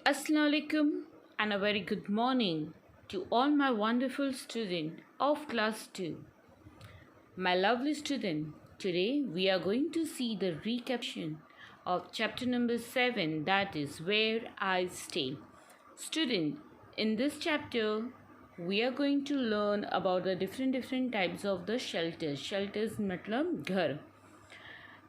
Assalamu alaikum and a very good morning to all my wonderful students of class 2. My lovely student, today we are going to see the recapitulation of chapter number 7, that is Where I Stay. Student, in this chapter we are going to learn about the different types of the shelters. Shelters मतलब घर.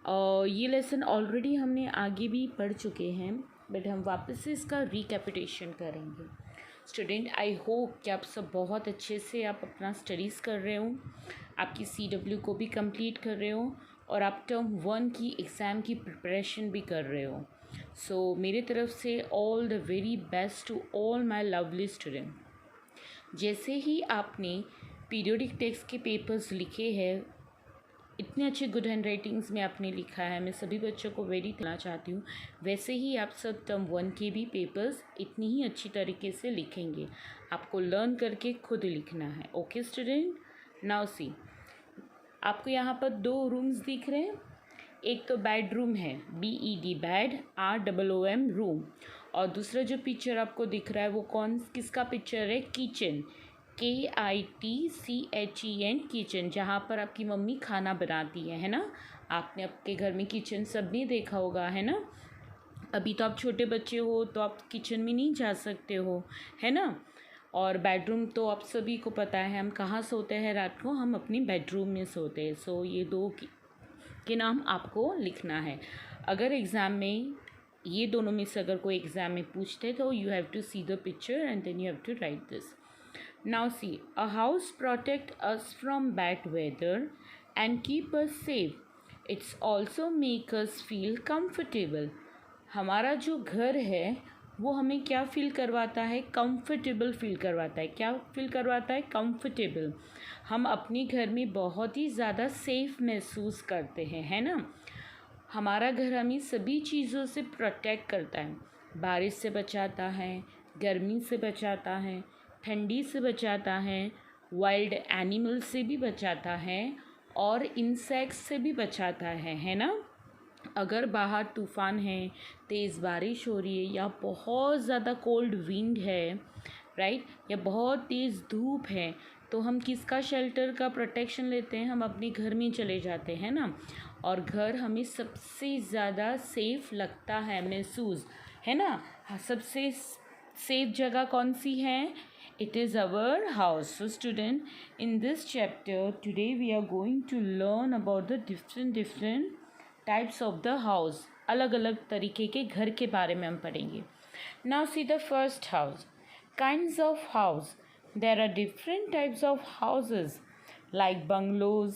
और ये lesson already हमने आगे भी पढ़ चुके हैं, बट हम वापस से इसका रिकैपिटेशन करेंगे. स्टूडेंट, आई होप कि आप सब बहुत अच्छे से आप अपना स्टडीज़ कर रहे हो, आपकी CW को भी कंप्लीट कर रहे हो और आप टर्म 1 की एग्ज़ाम की प्रिपरेशन भी कर रहे हो. सो मेरे तरफ से all the very best to all my lovely student. जैसे ही आपने पीरियोडिक टेक्स्ट के पेपर्स लिखे हैं, इतने अच्छे गुड हैंड राइटिंग्स में आपने लिखा है, मैं सभी बच्चों को वेरी देना चाहती हूँ. वैसे ही आप सब टर्म 1 के भी पेपर्स इतनी ही अच्छी तरीके से लिखेंगे. आपको लर्न करके खुद लिखना है. ओके स्टूडेंट, नाउ सी, आपको यहाँ पर 2 रूम्स दिख रहे हैं. एक तो बेडरूम है, BED बेड, ROOM रूम, और दूसरा जो पिक्चर आपको दिख रहा है वो किसका पिक्चर है? किचन, KITCHEN किचन, जहाँ पर आपकी मम्मी खाना बनाती है ना. आपने आपके घर में किचन सब ने देखा होगा, है ना. अभी तो आप छोटे बच्चे हो तो आप किचन में नहीं जा सकते हो, है ना. और बेडरूम तो आप सभी को पता है, हम कहाँ सोते हैं रात को? हम अपनी बेडरूम में सोते हैं. सो ये 2 के नाम आपको लिखना है. अगर एग्ज़ाम में ये दोनों में से अगर कोई एग्ज़ाम में पूछते तो you have to see the picture and then you have to write this. Now see, a house protect us from bad weather and keep us safe. It's also make us feel comfortable. हमारा जो घर है वो हमें क्या feel करवाता है? Comfortable feel करवाता है. क्या फील करवाता है? कंफर्टेबल. हम अपने घर में बहुत ही ज़्यादा सेफ महसूस करते हैं, है ना. हमारा घर हमें सभी चीज़ों से प्रोटेक्ट करता है. बारिश से बचाता है, गर्मी से बचाता है, ठंडी से बचाता है, वाइल्ड एनिमल से भी बचाता है और इंसेक्ट्स से भी बचाता है ना. अगर बाहर तूफ़ान है, तेज़ बारिश हो रही है, या बहुत ज़्यादा कोल्ड विंड है, राइट, या बहुत तेज़ धूप है, तो हम किसका शेल्टर का प्रोटेक्शन लेते हैं? हम अपने घर में चले जाते हैं ना. और घर हमें सबसे ज़्यादा सेफ़ लगता है महसूस, है ना. सबसे सेफ जगह कौन सी है? It is our house. So student, in this chapter today we are going to learn about the different types of the house. अलग अलग तरीके के घर के बारे में हम पढ़ेंगे. Now see the first house. Kinds of house. There are different types of houses like bungalows,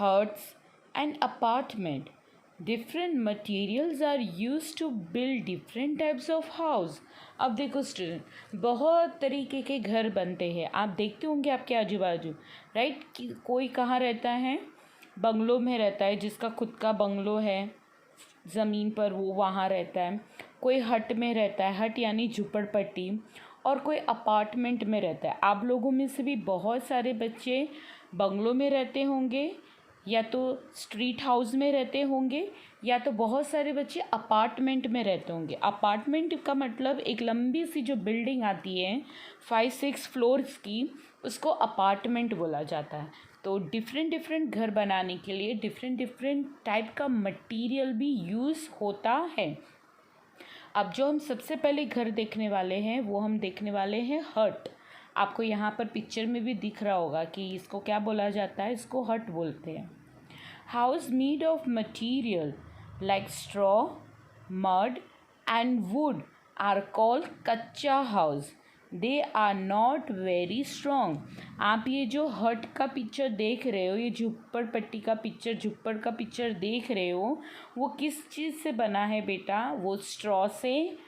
huts and apartment. Different materials are used to build different types of house. अब देखो स्टूडेंट, बहुत तरीके के घर बनते हैं. आप देखते होंगे आपके आजू बाजू, राइट, कि कोई कहाँ रहता है? बंगलो में रहता है, जिसका खुद का बंगलो है ज़मीन पर, वो वहाँ रहता है. कोई हट में रहता है, हट यानी झुपड़पट्टी, और कोई अपार्टमेंट में रहता है. आप लोगों में से भी बहुत सारे बच्चे बंगलों में रहते होंगे, या तो स्ट्रीट हाउस में रहते होंगे, या तो बहुत सारे बच्चे अपार्टमेंट में रहते होंगे. अपार्टमेंट का मतलब एक लंबी सी जो बिल्डिंग आती है 5-6 फ्लोर्स की, उसको अपार्टमेंट बोला जाता है. तो डिफरेंट घर बनाने के लिए डिफरेंट टाइप का मटेरियल भी यूज़ होता है. अब जो हम सबसे पहले घर देखने वाले हैं वो हम देखने वाले हैं हट. आपको यहाँ पर पिक्चर में भी दिख रहा होगा कि इसको क्या बोला जाता है? इसको हट बोलते हैं. House made of material like straw, mud and wood are called kachcha house. They are not very strong. आप ये जो हट का पिक्चर देख रहे हो, ये झुप्पड़पट्टी का पिक्चर, झुप्पड़ का पिक्चर देख रहे हो, वो किस चीज़ से बना है बेटा? वो स्ट्रॉ से,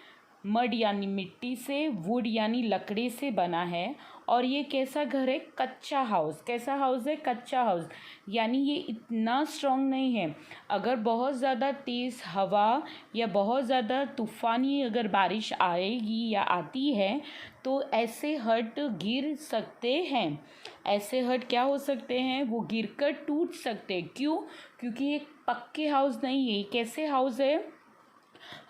मड यानी मिट्टी से, वुड यानी लकड़ी से बना है. और ये कैसा घर है? कच्चा हाउस. कैसा हाउस है? कच्चा हाउस. यानी ये इतना स्ट्रॉन्ग नहीं है. अगर बहुत ज़्यादा तेज़ हवा या बहुत ज़्यादा तूफ़ानी अगर बारिश आएगी या आती है तो ऐसे हट गिर सकते हैं. ऐसे हट क्या हो सकते हैं? वो गिरकर टूट सकते हैं. क्यों? क्योंकि ये पक्के हाउस नहीं है. कैसे हाउस है?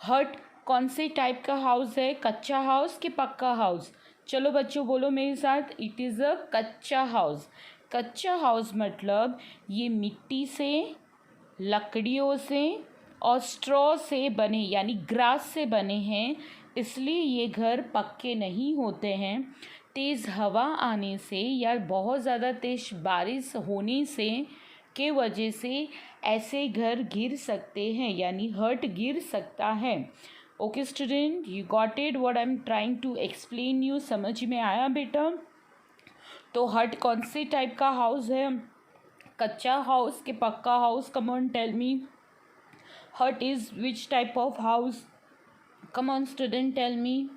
हट कौन से टाइप का हाउस है, कच्चा हाउस कि पक्का हाउस? चलो बच्चों बोलो मेरे साथ, इट इज़ अ कच्चा हाउस। कच्चा हाउस मतलब ये मिट्टी से, लकड़ियों से और स्ट्रॉ से बने यानी ग्रास से बने हैं, इसलिए ये घर पक्के नहीं होते हैं। तेज़ हवा आने से या बहुत ज़्यादा तेज़ बारिश होने से के वजह से ऐसे घर गिर सकते हैं यानी हट गिर सकता है। Okay student, you got it what I am trying to explain you? समझ में आया बेटा? तो हट कौन से टाइप का हाउस है, कच्चा हाउस के pakka house? Come on tell me, hut is which type of house? Come on student, tell me.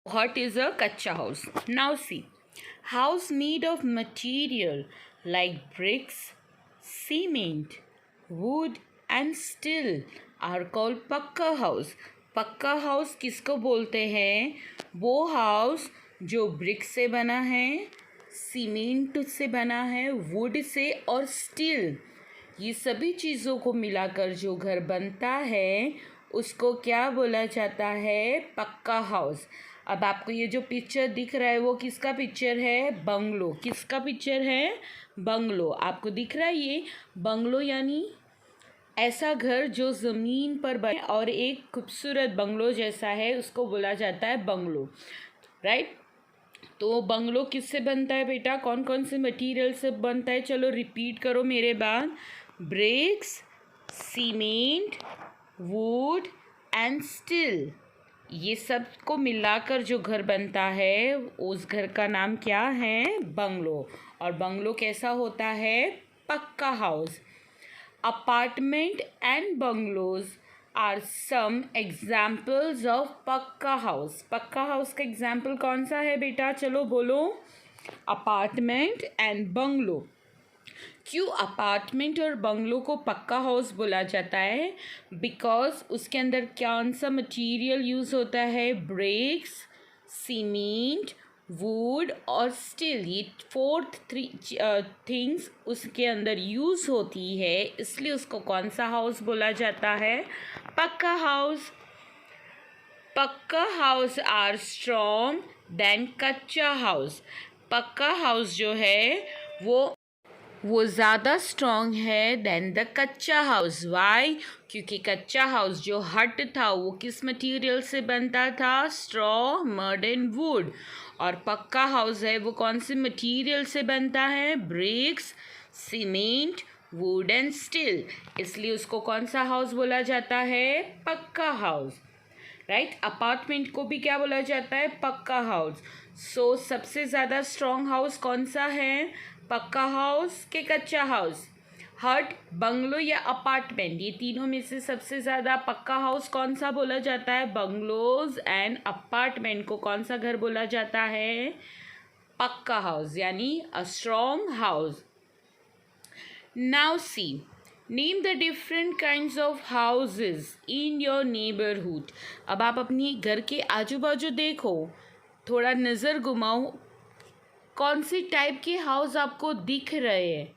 Hut is a kacha house. Now see, house made of material like bricks, cement, wood and steel are called पक्का house. पक्का house किसको बोलते हैं? वो house जो brick से बना है, सीमेंट से बना है, वुड से और स्टील, ये सभी चीज़ों को मिलाकर जो घर बनता है उसको क्या बोला जाता है? पक्का हाउस. अब आपको ये जो पिक्चर दिख रहा है वो किसका पिक्चर है? बंगलो. किसका पिक्चर है? बंगलो. आपको दिख रहा है ये बंगलो यानी ऐसा घर जो ज़मीन पर बने और एक खूबसूरत बंगलो जैसा है, उसको बोला जाता है बंगलो, राइट? तो बंगलो किससे बनता है बेटा? कौन कौन से मटेरियल से बनता है? चलो रिपीट करो मेरे बाद. Bricks, cement, wood and steel, ये सब को मिलाकर जो घर बनता है उस घर का नाम क्या है? बंगलो. और बंगलो कैसा होता है? Pucca house. Apartment and bungalows are some examples of pucca house. Pucca house का एग्जाम्पल कौन सा है बेटा? चलो बोलो. Apartment and bungalow. क्यों अपार्टमेंट और बंगलो को पक्का हाउस बोला जाता है? बिकॉज उसके अंदर कौन सा मटेरियल यूज़ होता है? ब्रिक्स, सीमेंट, वुड और स्टील, ये फोर्थ थिंग्स उसके अंदर यूज़ होती है, इसलिए उसको कौन सा हाउस बोला जाता है? Pucca house. Pucca house are strong then कच्चा हाउस. पक्का हाउस जो है वो ज़्यादा स्ट्रॉन्ग है देन द कच्चा हाउस. वाई? क्योंकि कच्चा हाउस जो हट था वो किस मटेरियल से बनता था? Straw, mud and would. और पक्का हाउस है वो कौन से मटेरियल से बनता है? Bricks, cement, wood and steel, इसलिए उसको कौन सा हाउस बोला जाता है? Pucca house, right? अपार्टमेंट को भी क्या बोला जाता है? पक्का हाउस. सो सबसे ज़्यादा स्ट्रॉन्ग हाउस कौन सा है? पक्का हाउस के कच्चा हाउस? हट, बंगलो या अपार्टमेंट, ये तीनों में से सबसे ज़्यादा पक्का हाउस कौन सा बोला जाता है? बंगलोज एंड अपार्टमेंट को कौन सा घर बोला जाता है? पक्का हाउस यानी a strong house. Now see, name the different kinds of houses in your neighbourhood. अब आप अपनी घर के आजू बाजू देखो, थोड़ा नज़र घुमाओ, कौन सी टाइप के हाउस आपको दिख रहे हैं?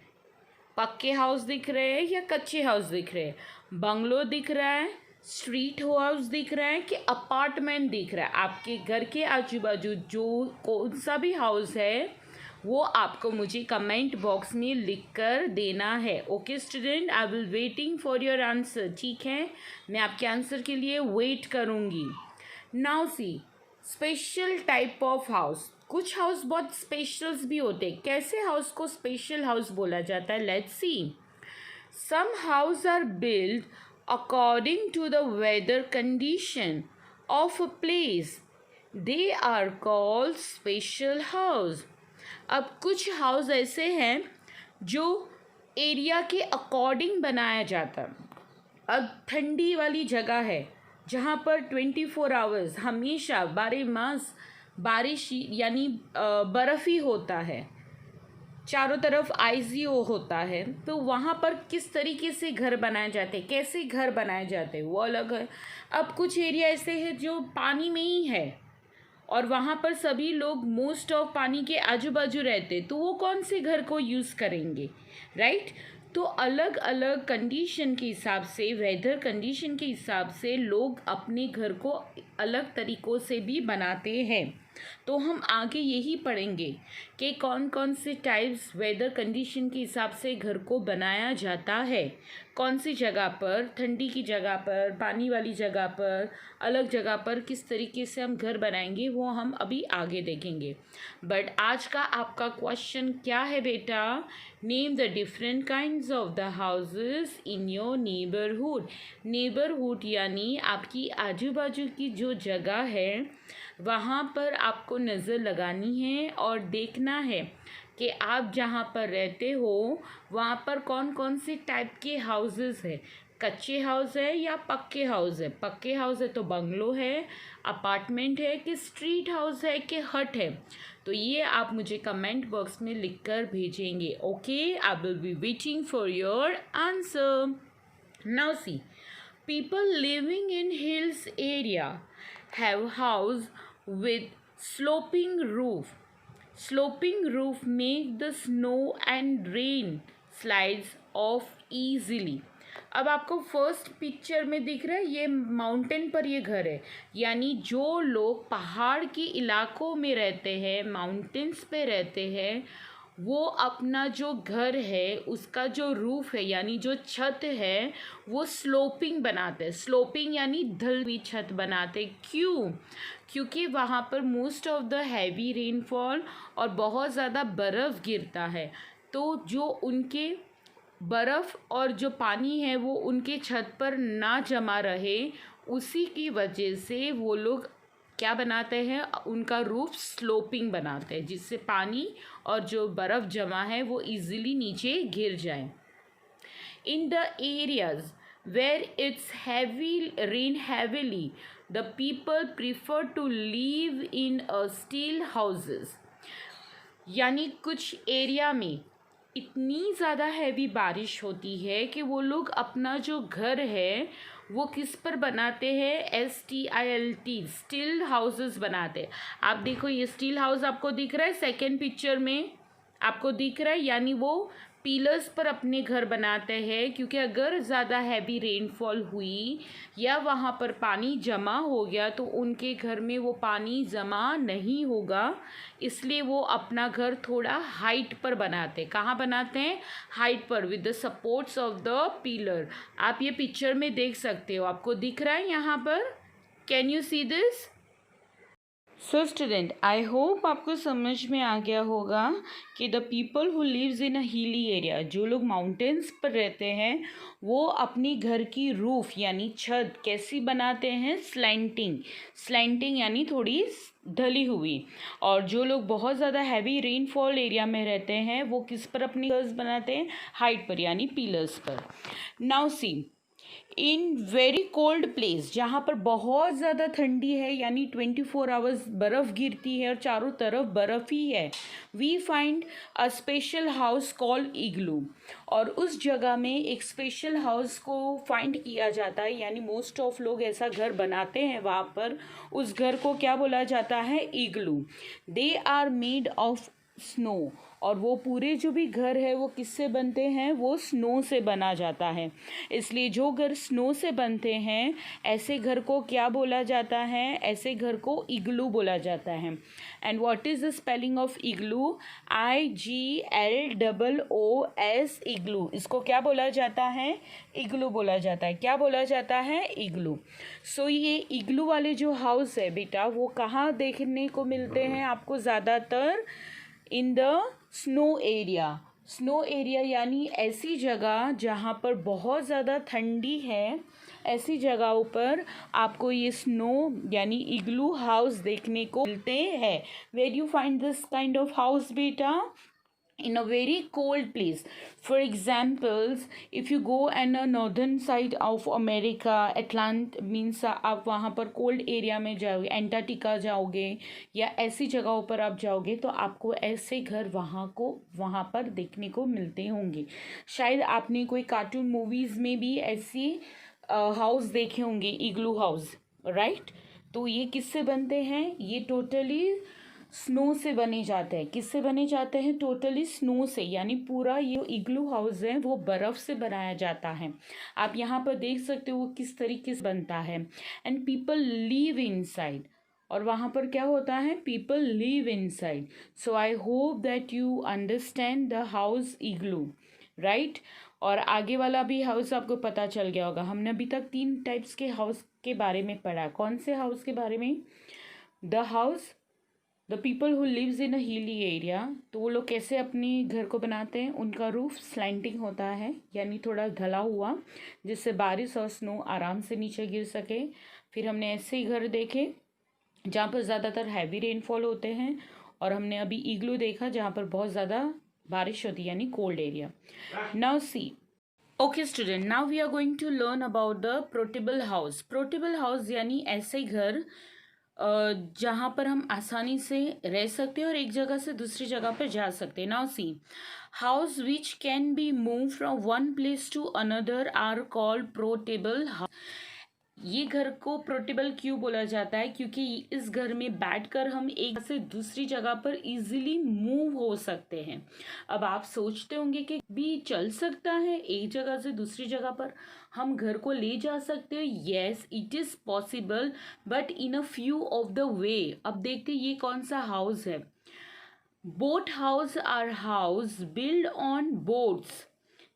पक्के हाउस दिख रहे हैं या कच्चे हाउस दिख रहे हैं? बंगलो दिख रहा है, स्ट्रीट हाउस दिख रहा है कि अपार्टमेंट दिख रहा है? आपके घर के आजू बाजू जो कौन सा भी हाउस है वो आपको मुझे कमेंट बॉक्स में लिख कर देना है. Okay student, I will waiting for your answer. ठीक है, मैं आपके आंसर के लिए वेट करूँगी. Now see, special type of house. कुछ हाउस बहुत स्पेशल्स भी होते हैं. कैसे हाउस को स्पेशल हाउस बोला जाता है? Let's see. Some house are build according to the weather condition of a place, they are called special house. अब कुछ हाउस ऐसे हैं जो एरिया के अकॉर्डिंग बनाया जाता है. अब ठंडी वाली जगह है जहाँ पर 24 आवर्स हमेशा 12 मास बारिश यानी बर्फ़ ही होता है, चारों तरफ आइसी होता है, तो वहाँ पर किस तरीके से घर बनाए जाते हैं, कैसे घर बनाए जाते हैं, वो अलग है. अब कुछ एरिया ऐसे है जो पानी में ही है और वहाँ पर सभी लोग मोस्ट ऑफ पानी के आजू बाजू रहते, तो वो कौन से घर को यूज़ करेंगे, राइट? तो अलग अलग कंडीशन के हिसाब से, वेदर कंडीशन के हिसाब से लोग अपने घर को अलग तरीक़ों से भी बनाते हैं। तो हम आगे यही पढ़ेंगे कि कौन कौन से टाइप्स वेदर कंडीशन के हिसाब से घर को बनाया जाता है, कौन सी जगह पर, ठंडी की जगह पर, पानी वाली जगह पर, अलग जगह पर किस तरीके से हम घर बनाएंगे, वो हम अभी आगे देखेंगे। बट आज का आपका क्वेश्चन क्या है बेटा? Name the different kinds of the houses in your neighbourhood. Neighbourhood यानी आपकी आजू बाजू की जो जगह है वहाँ पर आपको नज़र लगानी है और देखना है कि आप जहाँ पर रहते हो वहाँ पर कौन कौन से टाइप के हाउसेस है। कच्चे हाउस है या पक्के हाउस है? पक्के हाउस है तो बंगलो है, अपार्टमेंट है कि स्ट्रीट हाउस है कि हट है? तो ये आप मुझे कमेंट बॉक्स में लिख कर भेजेंगे। Okay, I will be waiting for your answer. Now see, people living in hills area have house with sloping roof. Sloping roof make the snow and rain slides off easily. अब आपको first picture में दिख रहा है ये mountain पर ये घर है, यानी जो लोग पहाड़ के इलाकों में रहते हैं, माउंटेन्स पे रहते हैं, वो अपना जो घर है उसका जो रूफ है यानी जो छत है वो स्लोपिंग बनाते हैं। स्लोपिंग यानी ढल हुई छत बनाते। क्यों? क्योंकि वहाँ पर most of the heavy rainfall और बहुत ज़्यादा बर्फ़ गिरता है, तो जो उनके बर्फ़ और जो पानी है वो उनके छत पर ना जमा रहे, उसी की वजह से वो लोग क्या बनाते हैं, उनका रूफ स्लोपिंग बनाते हैं, जिससे पानी और जो बर्फ़ जमा है वो इजीली नीचे गिर जाए। In the areas where it's heavy rain heavily the people prefer to live in a steel houses. यानी कुछ एरिया में इतनी ज़्यादा हैवी बारिश होती है कि वो लोग अपना जो घर है वो किस पर बनाते हैं? STILT, स्टील हाउसेस बनाते हैं। आप देखो ये स्टील हाउस आपको दिख रहा है, सेकेंड पिक्चर में आपको दिख रहा है, यानी वो पिलर्स पर अपने घर बनाते हैं, क्योंकि अगर ज़्यादा हैवी रेनफॉल हुई या वहाँ पर पानी जमा हो गया तो उनके घर में वो पानी जमा नहीं होगा, इसलिए वो अपना घर थोड़ा हाइट पर बनाते हैं। कहाँ बनाते हैं? हाइट पर, with the supports of the pillar. आप ये पिक्चर में देख सकते हो, आपको दिख रहा है यहाँ पर, can you see this? So student, I hope आपको समझ में आ गया होगा कि the people who lives in a hilly area, जो लोग माउंटेन्स पर रहते हैं, वो अपनी घर की रूफ यानी छत कैसी बनाते हैं? स्लैंटिंग। स्लैंटिंग यानी थोड़ी ढली हुई। और जो लोग बहुत ज़्यादा हैवी रेनफॉल एरिया में रहते हैं वो किस पर अपनी घर्स बनाते हैं? हाइट पर यानी पिलर्स पर। Now see, in very cold place, जहाँ पर बहुत ज़्यादा ठंडी है यानी 24 आवर्स बर्फ़ गिरती है और चारों तरफ बर्फ़ ही है, we find a special house called igloo. और उस जगह में एक स्पेशल हाउस को फाइंड किया जाता है, यानी मोस्ट ऑफ लोग ऐसा घर बनाते हैं वहाँ पर। उस घर को क्या बोला जाता है? Igloo. They are made of snow, और वो पूरे जो भी घर है वो किससे बनते हैं? वो स्नो से बना जाता है। इसलिए जो घर स्नो से बनते हैं ऐसे घर को क्या बोला जाता है? ऐसे घर को इग्लू बोला जाता है। And what is the spelling of igloo? IGLOOS, इग्लू। इसको क्या बोला जाता है? इग्लू बोला जाता है। क्या बोला जाता है? इग्लू। सो ये इग्लू वाले जो हाउस है बेटा वो कहाँ देखने को मिलते हैं आपको? ज़्यादातर in the snow area. Snow area यानी ऐसी जगह जहाँ पर बहुत ज़्यादा ठंडी है, ऐसी जगहों पर आपको ये स्नो यानी इग्लू हाउस देखने को मिलते हैं। Where you find this kind of house बेटा? in a very cold place. For examples, if you go in a northern side of America, Atlantic means आप वहाँ पर कोल्ड एरिया में जाओगे, एंटार्क्टिका जाओगे या ऐसी जगहों पर आप जाओगे तो आपको ऐसे घर वहाँ पर देखने को मिलते होंगे। शायद आपने कोई कार्टून मूवीज़ में भी ऐसी हाउस देखे होंगे, इग्लू हाउस, राइट? तो ये किससे बनते हैं? ये टोटली स्नो से बने जाते हैं। किससे बने जाते हैं? टोटली स्नो से, यानी पूरा ये इग्लू हाउस है वो बर्फ़ से बनाया जाता है। आप यहाँ पर देख सकते हो वो किस तरीके से बनता है। एंड पीपल लिव इनसाइड, और वहाँ पर क्या होता है? People live inside. So I hope that you understand the house igloo, right. और आगे वाला भी हाउस आपको पता चल गया होगा। हमने अभी तक 3 टाइप्स के हाउस के बारे में पढ़ा। कौन से हाउस के बारे में? The house, the people who lives in a hilly area, तो वो लोग कैसे अपने घर को बनाते हैं? उनका रूफ स्लैंटिंग होता है, यानी थोड़ा ढला हुआ, जिससे बारिश और स्नो आराम से नीचे गिर सके। फिर हमने ऐसे ही घर देखे जहाँ पर ज़्यादातर हैवी रेनफॉल होते हैं, और हमने अभी इग्लू देखा जहाँ पर बहुत ज़्यादा बारिश होती है, यानी cold area. Now see, okay student, now we are going to learn about the portable house. Portable house यानी ऐसे घर जहाँ पर हम आसानी से रह सकते हैं और एक जगह से दूसरी जगह पर जा सकते हैं। Now see, house which can be move from one place to another are called portable house. ये घर को पोर्टेबल क्यों बोला जाता है? क्योंकि इस घर में बैठकर हम एक से दूसरी जगह पर इजीली मूव हो सकते हैं। अब आप सोचते होंगे कि भी चल सकता है एक जगह से दूसरी जगह पर, हम घर को ले जा सकते हैं। Yes, it is possible, but in a few of the way. अब देखते हैं ये कौन सा हाउस है। Boat house are house build on boats.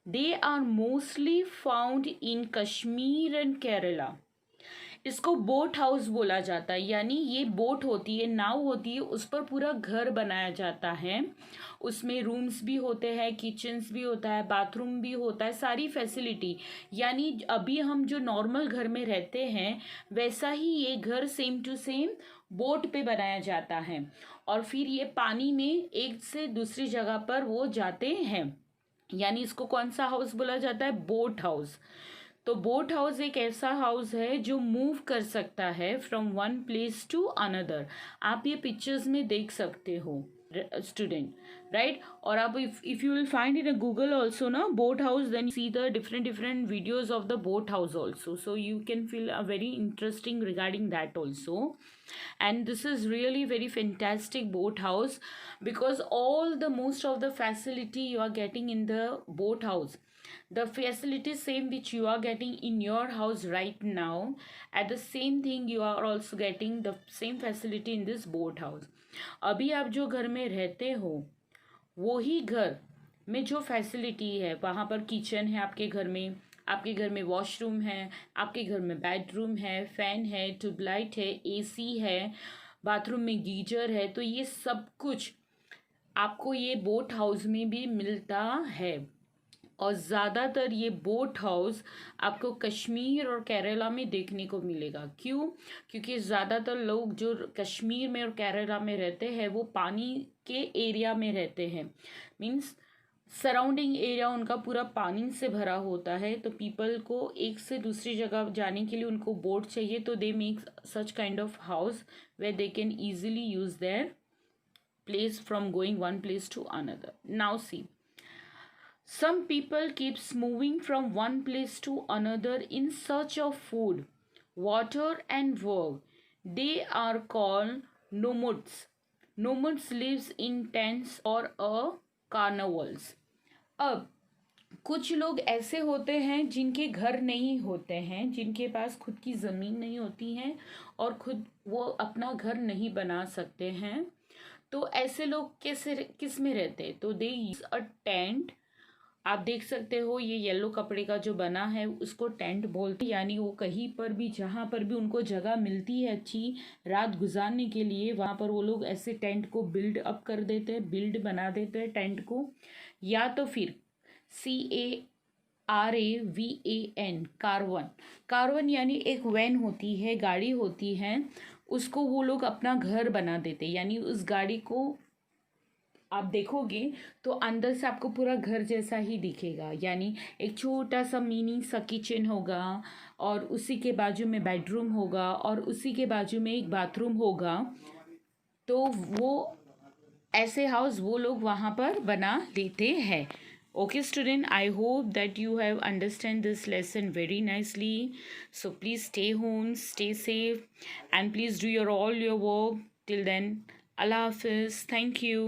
They are mostly found in Kashmir and Kerala. इसको बोट हाउस बोला जाता है, यानी ये बोट होती है, नाव होती है, उस पर पूरा घर बनाया जाता है। उसमें रूम्स भी होते हैं, किचन्स भी होता है, बाथरूम भी होता है, सारी फैसिलिटी। यानी अभी हम जो नॉर्मल घर में रहते हैं वैसा ही ये घर सेम टू सेम बोट पे बनाया जाता है, और फिर ये पानी में एक से दूसरी जगह पर वो जाते हैं। यानी इसको कौन सा हाउस बोला जाता है? Boat house. तो बोट हाउस एक ऐसा हाउस है जो मूव कर सकता है from one place to another. आप ये पिक्चर्स में देख सकते हो स्टूडेंट, राइट। और आप if you will find in a Google also ना boat house, then see the different videos of the boat house also, so you can feel a very interesting regarding that also. And this is really very fantastic boat house, because all the most of the facility you are getting in the boat house, the facility same which you are getting in your house right now, at the same thing you are also getting the same facility in this boat house. अभी आप जो घर में रहते हो वो ही घर में जो फैसिलिटी है, वहाँ पर किचन है आपके घर में, आपके घर में वॉशरूम है, आपके घर में बेडरूम है, फैन है, ट्यूबलाइट है, एसी है, बाथरूम में गीजर है, तो ये सब कुछ आपको ये बोट हाउस में भी मिलता है। और ज़्यादातर ये बोट हाउस आपको कश्मीर और केरला में देखने को मिलेगा। क्यों? क्योंकि ज़्यादातर लोग जो कश्मीर में और केरला में रहते हैं वो पानी के एरिया में रहते हैं, मीन्स सराउंडिंग एरिया उनका पूरा पानी से भरा होता है। तो पीपल को एक से दूसरी जगह जाने के लिए उनको बोट चाहिए, तो they make such kind of house where they can easily use their place from going one place to another. Now see, some people keeps moving from one place to another in search of food, water and work. They are called nomads. Nomads lives in tents or a carnivals. अब कुछ लोग ऐसे होते हैं जिनके घर नहीं होते हैं, जिनके पास खुद की ज़मीन नहीं होती है और खुद वो अपना घर नहीं बना सकते हैं। तो ऐसे लोग कैसे किस में रहते हैं? तो दे यूज अ टेंट। आप देख सकते हो ये येलो कपड़े का जो बना है उसको टेंट बोलते हैं। यानी वो कहीं पर भी जहाँ पर भी उनको जगह मिलती है अच्छी रात गुजारने के लिए, वहाँ पर वो लोग ऐसे टेंट को बिल्ड अप कर देते हैं, बिल्ड बना देते हैं टेंट को। या तो फिर CARAVAN, कारवन। कारवन यानी एक वैन होती है, गाड़ी होती है, उसको वो लोग अपना घर बना देते हैं। यानी उस गाड़ी को आप देखोगे तो अंदर से आपको पूरा घर जैसा ही दिखेगा। यानी एक छोटा सा मिनी सा किचन होगा और उसी के बाजू में बेडरूम होगा और उसी के बाजू में एक बाथरूम होगा। तो वो ऐसे हाउस वो लोग वहाँ पर बना लेते हैं। Okay student, I hope that you have understand this lesson very nicely. So please stay home, stay safe, and please do all your work. Till then, अल्लाह हाफिज़, थैंक यू।